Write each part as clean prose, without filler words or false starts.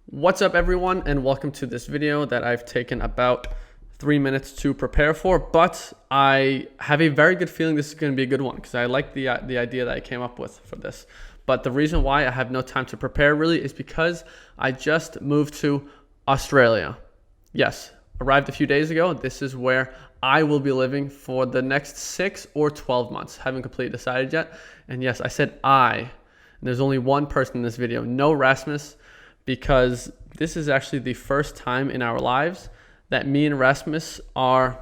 What's up everyone, and welcome to this video that I've taken about 3 minutes to prepare for, but I have a very good feeling this is going to be a good one because I like the idea that I came up with for this. But the reason why I have no time to prepare really is because I just moved to Australia. Yes, arrived a few days ago. This is where I will be living for the next 6 or 12 months. Haven't completely decided yet. And yes, I said I. And there's only one person in this video, no Rasmus, because this is actually the first time in our lives that me and Rasmus are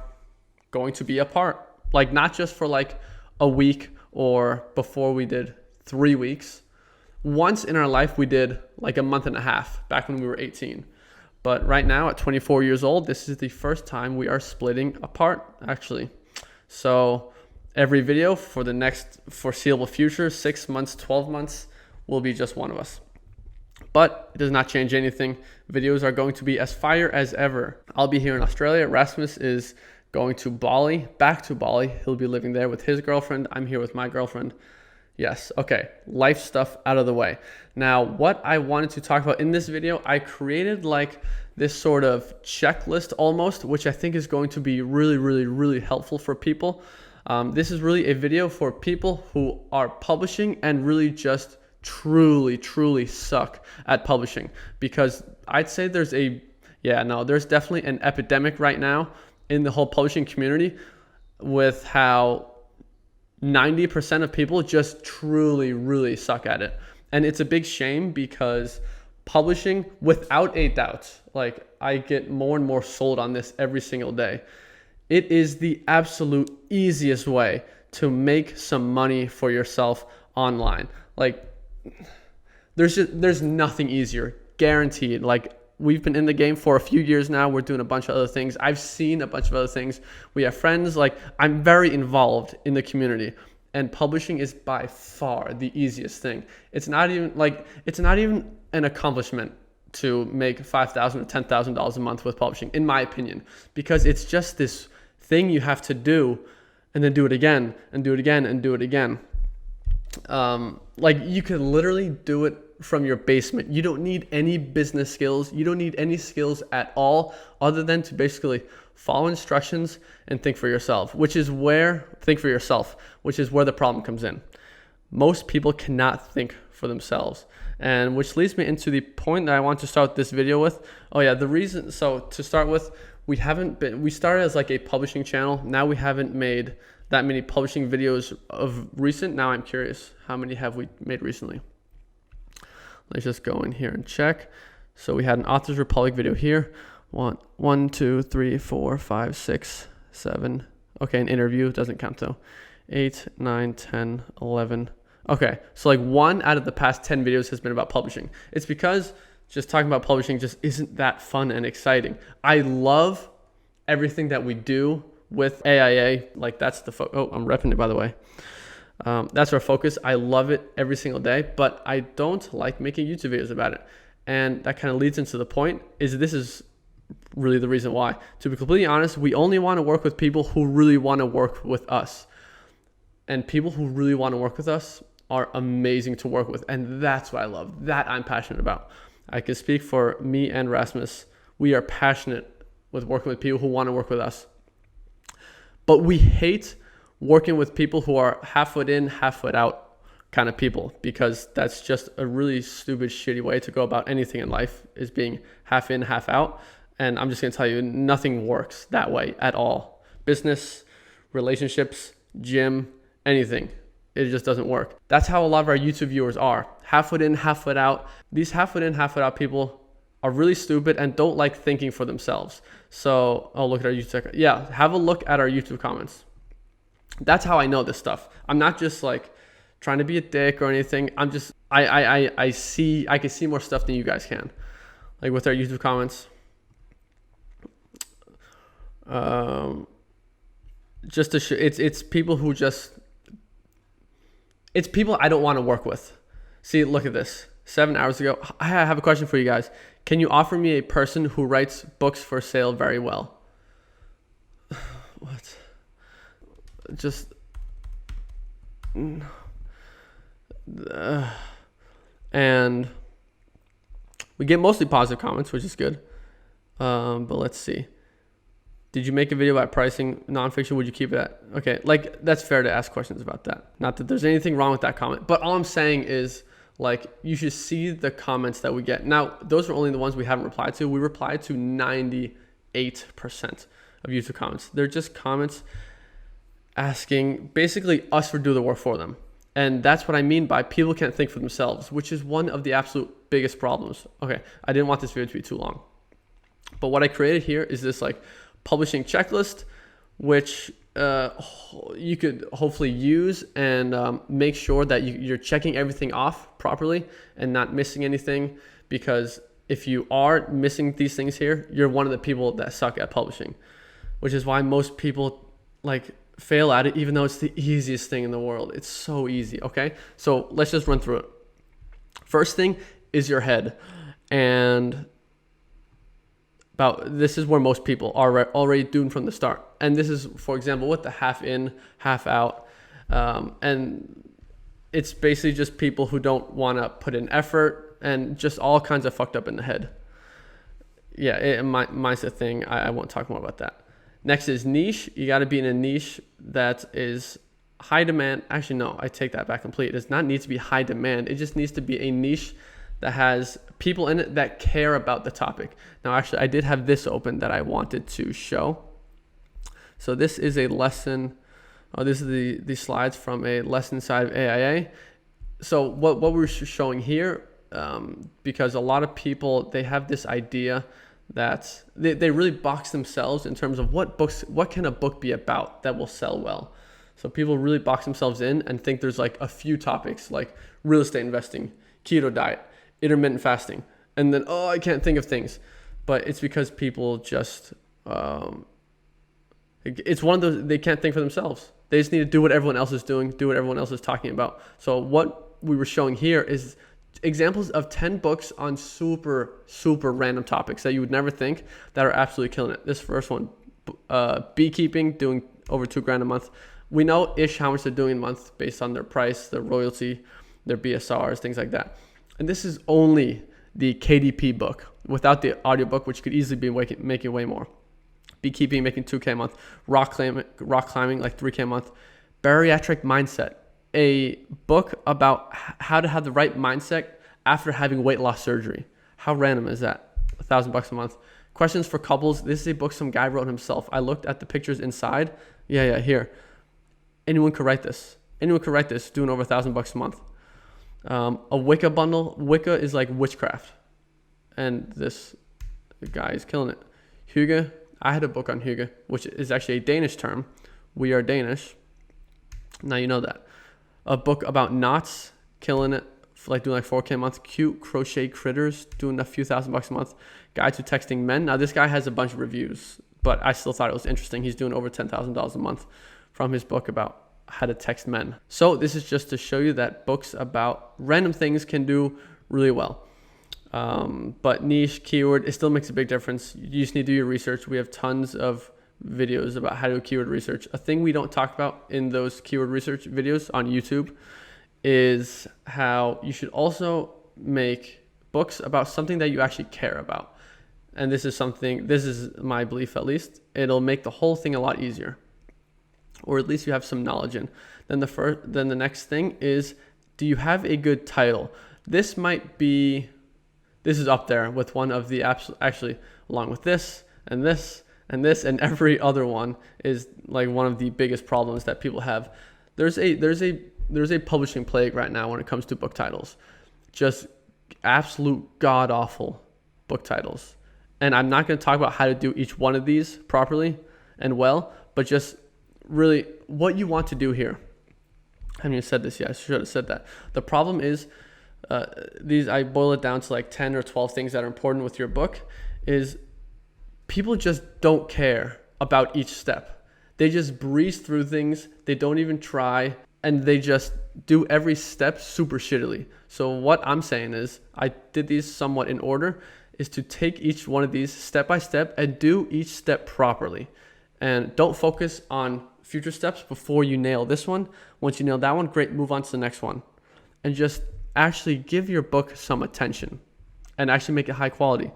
going to be apart. Like, not just for like a week or before we did 3 weeks. Once in our life we did like a month and a half back when we were 18. But right now at 24 years old, this is the first time we are splitting apart actually. So every video for the next foreseeable future, 6 months, 12 months, will be just one of us. But it does not change anything. Videos are going to be as fire as ever. I'll be here in Australia. Rasmus is going to Bali, back to Bali. He'll be living there with his girlfriend. I'm here with my girlfriend. Yes, okay, life stuff out of the way. Now, what I wanted to talk about in this video, I created like this sort of checklist almost, which I think is going to be really helpful for people. This is really a video for people who are publishing and really just truly suck at publishing, because I'd say there's definitely an epidemic right now in the whole publishing community with how 90% of people just really suck at it. And it's a big shame because publishing, without a doubt, like I get more and more sold on this every single day, it is the absolute easiest way to make some money for yourself online. Like, there's nothing easier, guaranteed. Like, we've been in the game for a few years now. We're doing a bunch of other things. I've seen a bunch of other things. We have friends. Like, I'm very involved in the community, and publishing is by far the easiest thing. It's not even an accomplishment to make $5,000 or $10,000 a month with publishing, in my opinion, because it's just this thing you have to do and then do it again and do it again and do it again. Like, you could literally do it from your basement. You don't need any business skills. You don't need any skills at all other than to basically follow instructions and think for yourself, which is where the problem comes in. Most people cannot think for themselves, and which leads me into the point that I want to start this video with. So to start with, we started as like a publishing channel. Now we haven't made that many publishing videos of recent. Now I'm curious, how many have we made recently? Let's just go in here and check. So we had an Authors Republic video here. 1, 2, 3, 4, 5, 6, 7. Okay, an interview doesn't count though. 8, 9, 10, 11. Okay, so like 1 out of the past 10 videos has been about publishing. It's because just talking about publishing just isn't that fun and exciting. I love everything that we do with AIA. Like, that's the I'm repping it, by the way. That's our focus. I love it every single day, but I don't like making YouTube videos about it. And that kind of leads into the point, this is really the reason why. To be completely honest, we only want to work with people who really want to work with us. And people who really want to work with us are amazing to work with. And that's what I love. That I'm passionate about. I can speak for me and Rasmus. We are passionate with working with people who want to work with us. But we hate working with people who are half foot in, half foot out kind of people, because that's just a really stupid, shitty way to go about anything in life, is being half in, half out. And I'm just going to tell you, nothing works that way at all. Business, relationships, gym, anything. It just doesn't work. That's how a lot of our YouTube viewers are. Half foot in, half foot out. These half foot in, half foot out people are really stupid and don't like thinking for themselves. So, look at our YouTube. Yeah, have a look at our YouTube comments. That's how I know this stuff. I'm not just like trying to be a dick or anything. I'm just, I can see more stuff than you guys can. Like with our YouTube comments. Just to it's people who just, it's people I don't want to work with. See, look at this. 7 hours ago, I have a question for you guys. Can you offer me a person who writes books for sale very well? What? Just and We get mostly positive comments, which is good. But let's see. Did you make a video about pricing nonfiction? Would you keep it at? Okay, like that's fair to ask questions about that. Not that there's anything wrong with that comment, but all I'm saying is like you should see the comments that we get. Now, those are only the ones we haven't replied to. We replied to 98% of user comments. They're just comments asking basically us to do the work for them. And that's what I mean by people can't think for themselves, which is one of the absolute biggest problems. Okay, I didn't want this video to be too long, but what I created here is this like publishing checklist, which you could hopefully use and make sure that you're checking everything off properly and not missing anything, because if you are missing these things here, you're one of the people that suck at publishing, which is why most people like fail at it, even though it's the easiest thing in the world. It's so easy. Okay, so let's just run through it. First thing is your head, and this is where most people are already doomed from the start. And this is, for example, with the half in, half out, and it's basically just people who don't want to put in effort and just all kinds of fucked up in the head. Yeah, mine's a thing. I won't talk more about that. Next is niche. You got to be in a niche that is high demand. Actually, no, I take that back completely. It does not need to be high demand. It just needs to be a niche that has people in it that care about the topic. Now, actually, I did have this open that I wanted to show. So this is a lesson. This is the slides from a lesson side of AIA. So what we're showing here, because a lot of people, they have this idea that they really box themselves in terms of what can a book be about that will sell well. So people really box themselves in and think there's like a few topics like real estate investing, keto diet, intermittent fasting, and then I can't think of things. But it's because people just it's one of those, they can't think for themselves. They just need to do what everyone else is doing, do what everyone else is talking about. So what we were showing here is examples of 10 books on super random topics that you would never think that are absolutely killing it. This first one, beekeeping, doing over $2,000 a month. We know ish how much they're doing a month based on their price, their royalty, their BSRs, things like that. And this is only the KDP book without the audiobook, which could easily be making way more. Beekeeping, making $2,000 a month. Rock climbing, like $3,000 a month. Bariatric mindset, a book about how to have the right mindset after having weight loss surgery. How random is that? $1,000 a month. Questions for couples. This is a book some guy wrote himself. I looked at the pictures inside. Yeah, here. Anyone could write this. Doing over $1,000 a month. A WICCA bundle. WICCA is like witchcraft, and this guy is killing it. Hygge. I had a book on Hygge, which is actually a Danish term. We are Danish. Now you know that. A book about knots, killing it, doing like $4,000 a month. Cute crochet critters, doing a few $1,000 a month. Guide to texting men. Now this guy has a bunch of reviews, but I still thought it was interesting. He's doing over $10,000 a month from his book about how to text men. So this is just to show you that books about random things can do really well. But niche, keyword, it still makes a big difference. You just need to do your research. We have tons of videos about how to do keyword research. A thing we don't talk about in those keyword research videos on YouTube is how you should also make books about something that you actually care about. And this is my belief at least, it'll make the whole thing a lot easier. Or at least you have some knowledge in. Then the next thing is, do you have a good title? This is up there with one of the actually, along with this and this and this and every other one, is like one of the biggest problems that people have. There's a publishing plague right now when it comes to book titles. Just absolute god awful book titles. And I'm not going to talk about how to do each one of these properly and well, but just really what you want to do here. I haven't even said this yet. I should have said that. The problem is, I boil it down to like 10 or 12 things that are important with your book, is people just don't care about each step. They just breeze through things. They don't even try, and they just do every step super shittily. So what I'm saying is, I did these somewhat in order, is to take each one of these step by step and do each step properly. And don't focus on future steps before you nail this one. Once you nail that one, great, move on to the next one. And just actually give your book some attention. and actually make it high quality.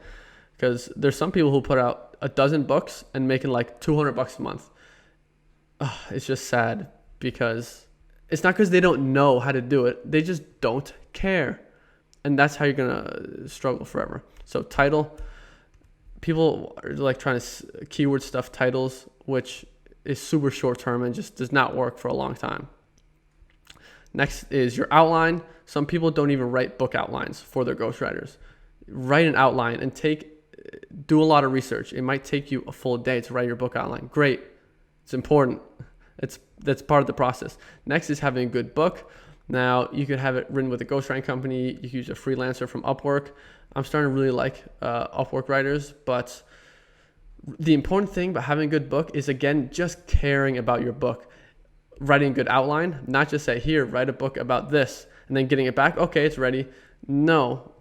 Because there's some people who put out a dozen books and making like $200 a month. It's just sad, because it's not because they don't know how to do it. They just don't care. And that's how you're going to struggle forever. So title, people are like trying to keyword stuff titles, which is super short term and just does not work for a long time. Next is your outline. Some people don't even write book outlines for their ghostwriters. Write an outline and do a lot of research. It might take you a full day to write your book outline. Great. It's important. That's part of the process. Next is having a good book. Now, you could have it written with a ghostwriting company. You could use a freelancer from Upwork. I'm starting to really like Upwork writers, but the important thing about having a good book is, again, just caring about your book. Writing a good outline, not just say, here, write a book about this, and then getting it back. Okay, it's ready. No.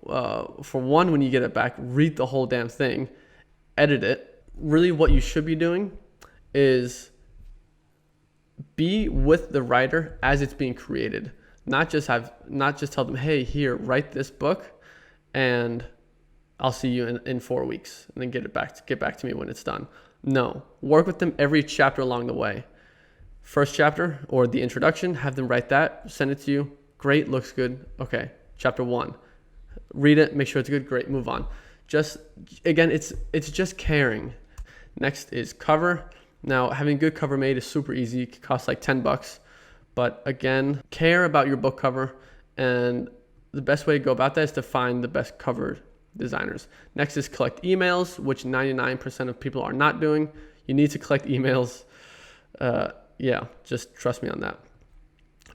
For one, when you get it back, read the whole damn thing, edit it. Really what you should be doing is be with the writer as it's being created. Not just tell them, hey, here, write this book, and I'll see you in 4 weeks, and then get back to me when it's done. No, work with them every chapter along the way. First chapter or the introduction, have them write that, send it to you. Great, looks good. Okay, chapter 1, read it, make sure it's good. Great, move on. Just again, it's just caring. Next is cover. Now, having a good cover made is super easy. It costs like $10. But again, care about your book cover, and the best way to go about that is to find the best cover designers. Next is collect emails, which 99% of people are not doing. You need to collect emails. Just trust me on that.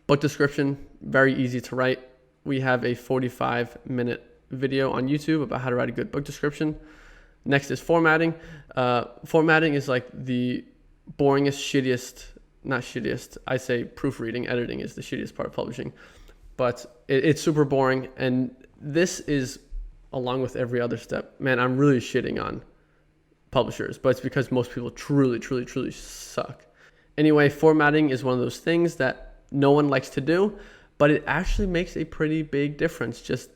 Book description, very easy to write. We have a 45-minute video on YouTube about how to write a good book description. Next is formatting. Formatting is like the boringest, shittiest, I say proofreading, editing is the shittiest part of publishing, but it's super boring. And this is, along with every other step, man, I'm really shitting on publishers, but it's because most people truly, truly, truly suck. Anyway, formatting is one of those things that no one likes to do, but it actually makes a pretty big difference. Just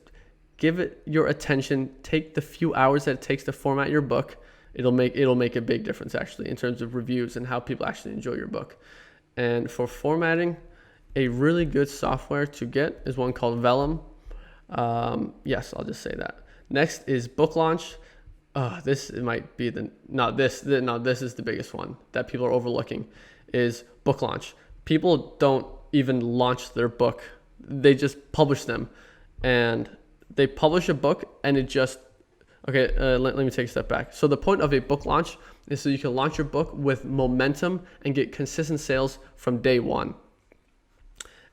give it your attention, take the few hours that it takes to format your book. It'll make a big difference actually in terms of reviews and how people actually enjoy your book. And for formatting, a really good software to get is one called Vellum. Yes, I'll just say that. Next is book launch. This might be this is the biggest one that people are overlooking, is book launch. People don't even launch their book. They just publish them, and they publish a book and it just, okay, let me take a step back. So the point of a book launch is so you can launch your book with momentum and get consistent sales from day one.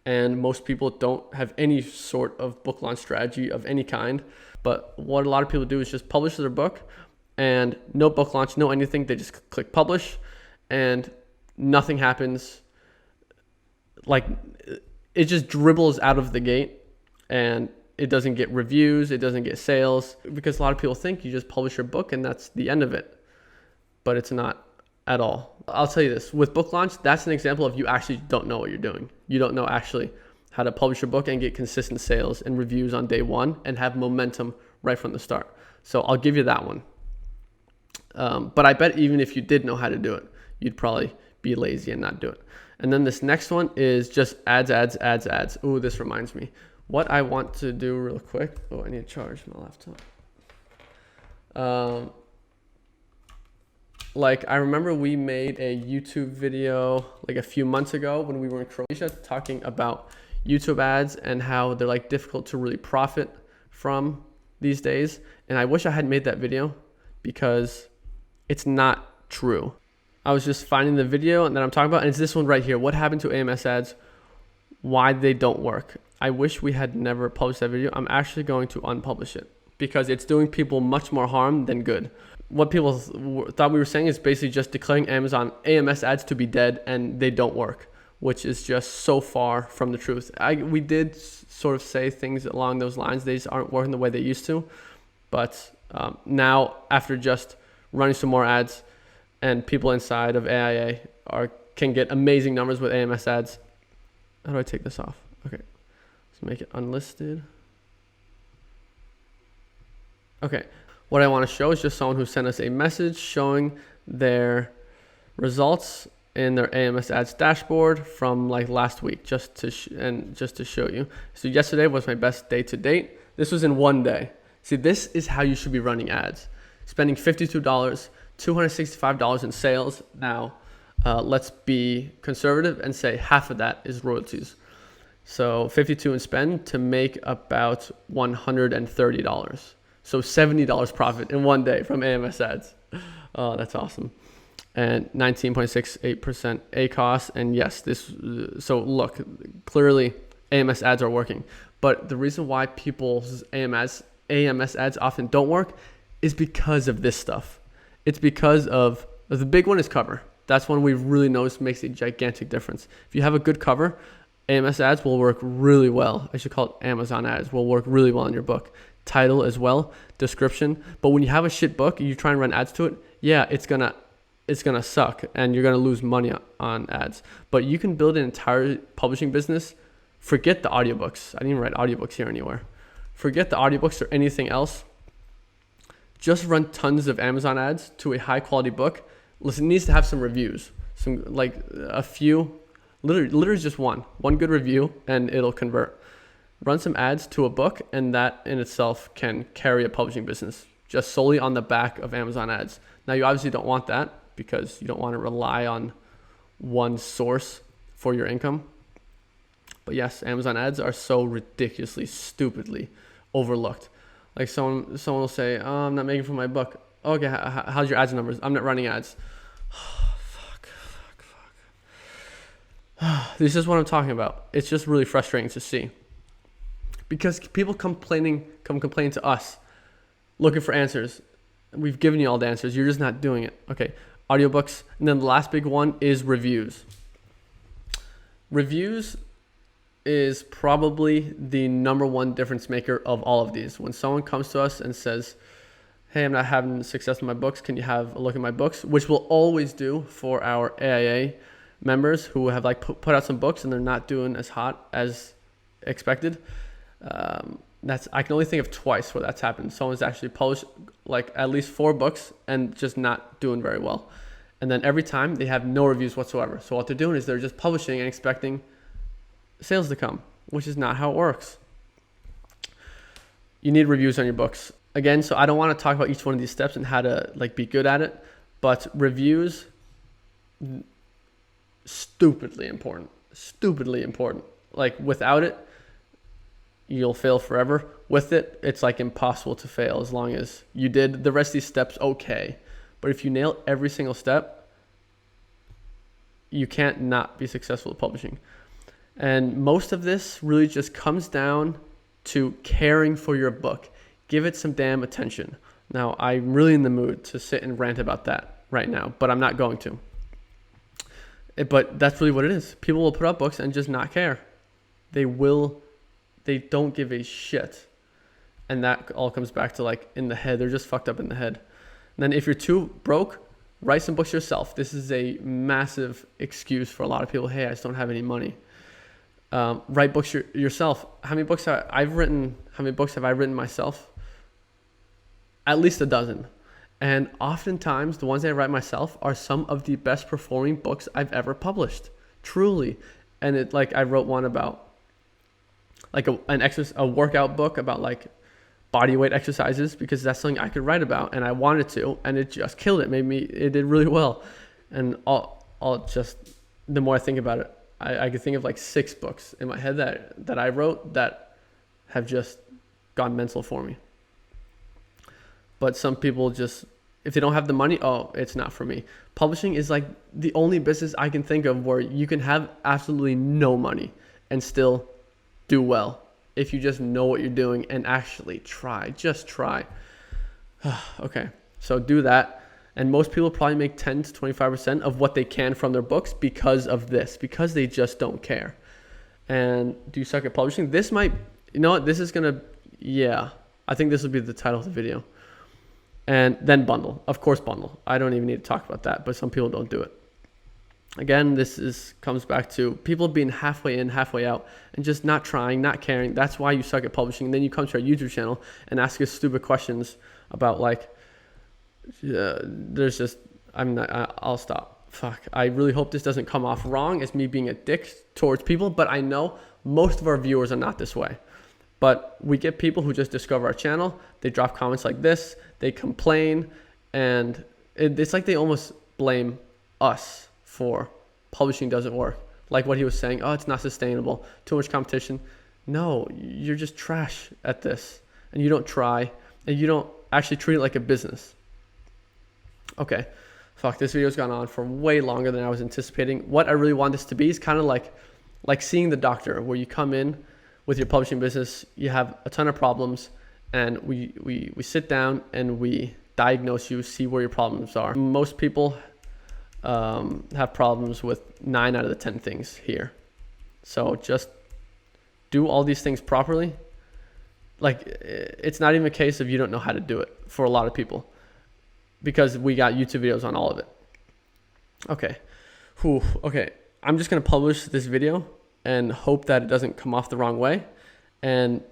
And most people don't have any sort of book launch strategy of any kind. But what a lot of people do is just publish their book and no book launch, no anything. They just click publish and nothing happens. Like, it just dribbles out of the gate and it doesn't get reviews, it doesn't get sales, because a lot of people think you just publish your book and that's the end of it. But it's not at all. I'll tell you this, with book launch, that's an example of you actually don't know what you're doing. You don't know actually how to publish your book and get consistent sales and reviews on day one and have momentum right from the start. So I'll give you that one. But I bet even if you did know how to do it, you'd probably be lazy and not do it. And then this next one is just ads. Ooh, this reminds me. What I want to do real quick. Oh, I need to charge my laptop. Like, I remember we made a YouTube video like a few months ago when we were in Croatia talking about YouTube ads and how they're like difficult to really profit from these days. And I wish I had made that video because it's not true. I was just finding the video and that I'm talking about, and it's this one right here. What happened to AMS ads? Why they don't work. I wish we had never published that video. I'm actually going to unpublish it because it's doing people much more harm than good. What people thought we were saying is basically just declaring AMS ads to be dead and they don't work, which is just so far from the truth. We did sort of say things along those lines. They just aren't working the way they used to. But now, after just running some more ads, and people inside of AIA can get amazing numbers with AMS ads. How do I take this off? Okay, let's make it unlisted. Okay, what I want to show is just someone who sent us a message showing their results in their AMS ads dashboard from like last week, just to show you. So yesterday was my best day to date. This was in one day. See, this is how you should be running ads. Spending $52, $265 in sales. Now, let's be conservative and say half of that is royalties. So 52 in spend to make about $130. So $70 profit in one day from AMS ads. Oh, that's awesome. And 19.68% ACOS. And yes, so look, clearly AMS ads are working. But the reason why people's AMS ads often don't work is because of this stuff. It's because of the big one is cover. That's one we've really noticed makes a gigantic difference. If you have a good cover, AMS ads will work really well. I should call it Amazon ads, will work really well in your book. Title as well, description. But when you have a shit book, you try and run ads to it, yeah, it's gonna suck and you're gonna lose money on ads. But you can build an entire publishing business. Forget the audiobooks. I didn't even write audiobooks here anywhere. Forget the audiobooks or anything else. Just run tons of Amazon ads to a high quality book. Listen, it needs to have some reviews, some like a few, literally just one good review, and it'll convert. Run some ads to a book, and that in itself can carry a publishing business just solely on the back of Amazon ads. Now, you obviously don't want that because you don't want to rely on one source for your income. But yes, Amazon ads are so ridiculously, stupidly overlooked. Like someone will say, "Oh, I'm not making for my book." Okay, how's your ads numbers? I'm not running ads. Fuck. This is what I'm talking about. It's just really frustrating to see. Because people come complaining to us, looking for answers. We've given you all the answers. You're just not doing it. Okay, audiobooks. And then the last big one is reviews. Reviews is probably the number one difference maker of all of these. When someone comes to us and says, "Hey, I'm not having success with my books. Can you have a look at my books?" Which we'll always do for our AIA members who have like put out some books and they're not doing as hot as expected. I can only think of twice where that's happened. Someone's actually published like at least 4 books and just not doing very well. And then every time they have no reviews whatsoever. So what they're doing is they're just publishing and expecting sales to come, which is not how it works. You need reviews on your books. Again, so I don't want to talk about each one of these steps and how to like be good at it, but reviews, stupidly important. Like without it, you'll fail forever. With it, it's like impossible to fail as long as you did the rest of these steps okay. But if you nail every single step, you can't not be successful at publishing. And most of this really just comes down to caring for your book. Give it some damn attention. Now, I'm really in the mood to sit and rant about that right now, but I'm not going to. But that's really what it is. People will put out books and just not care. They don't give a shit. And that all comes back to like in the head. They're just fucked up in the head. And then if you're too broke, write some books yourself. This is a massive excuse for a lot of people. Hey, I just don't have any money. Write books yourself. How many books have I written myself? At least a dozen. And oftentimes the ones that I write myself are some of the best performing books I've ever published. Truly. And I wrote one about like a workout book about like body weight exercises because that's something I could write about and I wanted to, and it just killed it. It did really well. And the more I think about it, I could think of like 6 books in my head that I wrote that have just gone mental for me. But some people just, if they don't have the money, oh, it's not for me. Publishing is like the only business I can think of where you can have absolutely no money and still do well if you just know what you're doing and actually try. Just try. Okay, so do that. And most people probably make 10 to 25% of what they can from their books because of this, because they just don't care. And do you suck at publishing? This might, you know what, this is going to, I think this will be the title of the video. And then bundle. Of course, bundle. I don't even need to talk about that, but some people don't do it. Again, this comes back to people being halfway in, halfway out, and just not trying, not caring. That's why you suck at publishing. And then you come to our YouTube channel and ask us stupid questions about like, there's just, I'll stop. Fuck. I really hope this doesn't come off wrong as me being a dick towards people, but I know most of our viewers are not this way. But we get people who just discover our channel. They drop comments like this, they complain, and it's like they almost blame us for publishing doesn't work. Like what he was saying, oh, it's not sustainable, too much competition. No, you're just trash at this, and you don't try, and you don't actually treat it like a business. Okay, fuck, this video's gone on for way longer than I was anticipating. What I really want this to be is kind of like seeing the doctor, where you come in with your publishing business, you have a ton of problems, and we sit down and we diagnose you, see where your problems are. Most people have problems with 9 out of the 10 things here. So just do all these things properly. Like, it's not even a case of you don't know how to do it for a lot of people, because we got YouTube videos on all of it. Okay. Okay. I'm just going to publish this video and hope that it doesn't come off the wrong way. And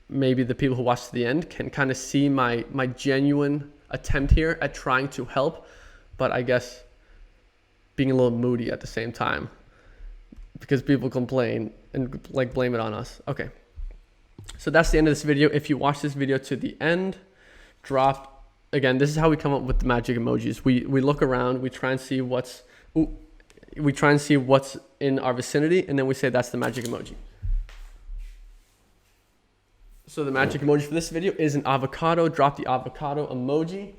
maybe the people who watch to the end can kind of see my genuine attempt here at trying to help, but I guess being a little moody at the same time, because people complain and like blame it on us. Okay. So that's the end of this video. If you watch this video to the end, again, this is how we come up with the magic emojis. We look around, we try and see what's in our vicinity, and then we say that's the magic emoji. So the magic emoji for this video is an avocado. Drop the avocado emoji.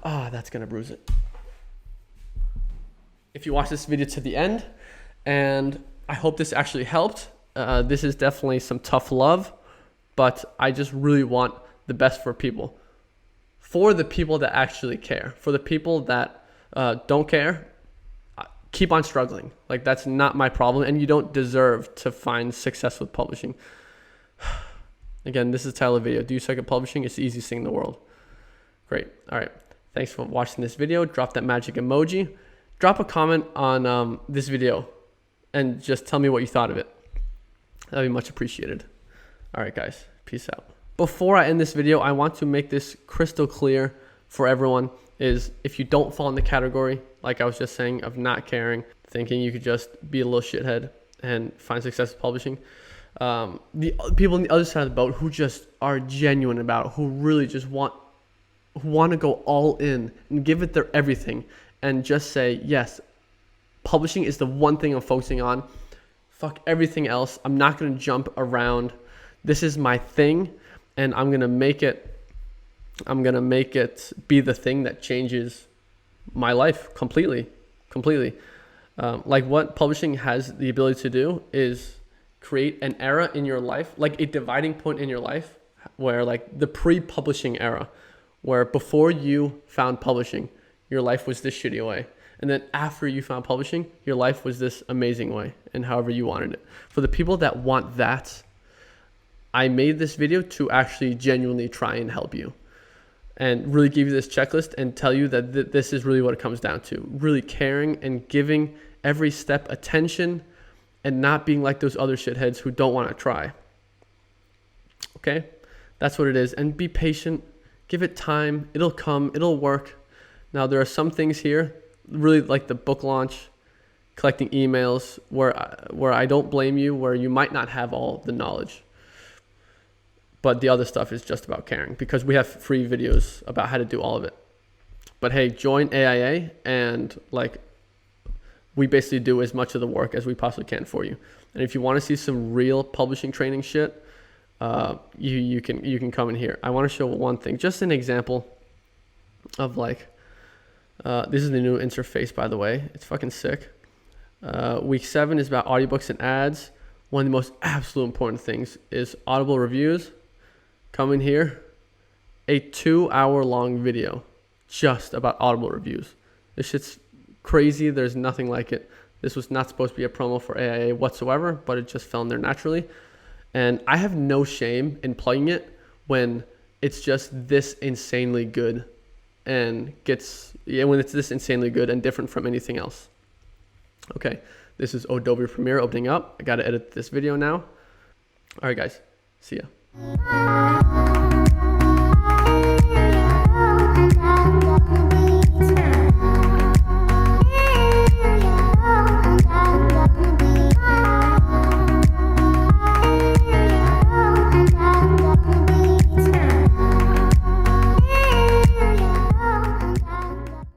That's gonna bruise it. If you watch this video to the end, and I hope this actually helped. This is definitely some tough love, but I just really want the best for people. For the people that actually care. For the people that don't care, keep on struggling. Like, that's not my problem, and you don't deserve to find success with publishing. Again, this is the title of the video. Do you suck at publishing? It's the easiest thing in the world. Great. All right. Thanks for watching this video. Drop that magic emoji. Drop a comment on this video and just tell me what you thought of it. That'd be much appreciated. All right, guys. Peace out. Before I end this video, I want to make this crystal clear for everyone, is if you don't fall in the category, like I was just saying, of not caring, thinking you could just be a little shithead and find success with publishing, the people on the other side of the boat who just are genuine about it, who really just want to go all in and give it their everything and just say, yes, publishing is the one thing I'm focusing on. Fuck everything else. I'm not going to jump around. This is my thing, and I'm going to make it be the thing that changes my life completely. Like what publishing has the ability to do is create an era in your life, like a dividing point in your life, where like the pre-publishing era, where before you found publishing, your life was this shitty way. And then after you found publishing, your life was this amazing way, and however you wanted it. For the people that want that, I made this video to actually genuinely try and help you and really give you this checklist and tell you that this is really what it comes down to. Really caring and giving every step attention and not being like those other shitheads who don't want to try. Okay? That's what it is. And be patient. Give it time. It'll come. It'll work. Now, there are some things here, really like the book launch, collecting emails, where I don't blame you, where you might not have all the knowledge. But the other stuff is just about caring, because we have free videos about how to do all of it. But hey, join AIA, and like we basically do as much of the work as we possibly can for you. And if you want to see some real publishing training shit, you can come in here. I want to show one thing, just an example of like, this is the new interface, by the way. It's fucking sick. Week 7 is about audiobooks and ads. One of the most absolute important things is Audible reviews. Come in here, a 2-hour-long video just about Audible reviews. This shit's crazy. There's nothing like it. This was not supposed to be a promo for AIA whatsoever, but it just fell in there naturally. And I have no shame in plugging it when it's just this insanely good and when it's this insanely good and different from anything else. Okay, this is Adobe Premiere opening up. I got to edit this video now. All right, guys. See ya.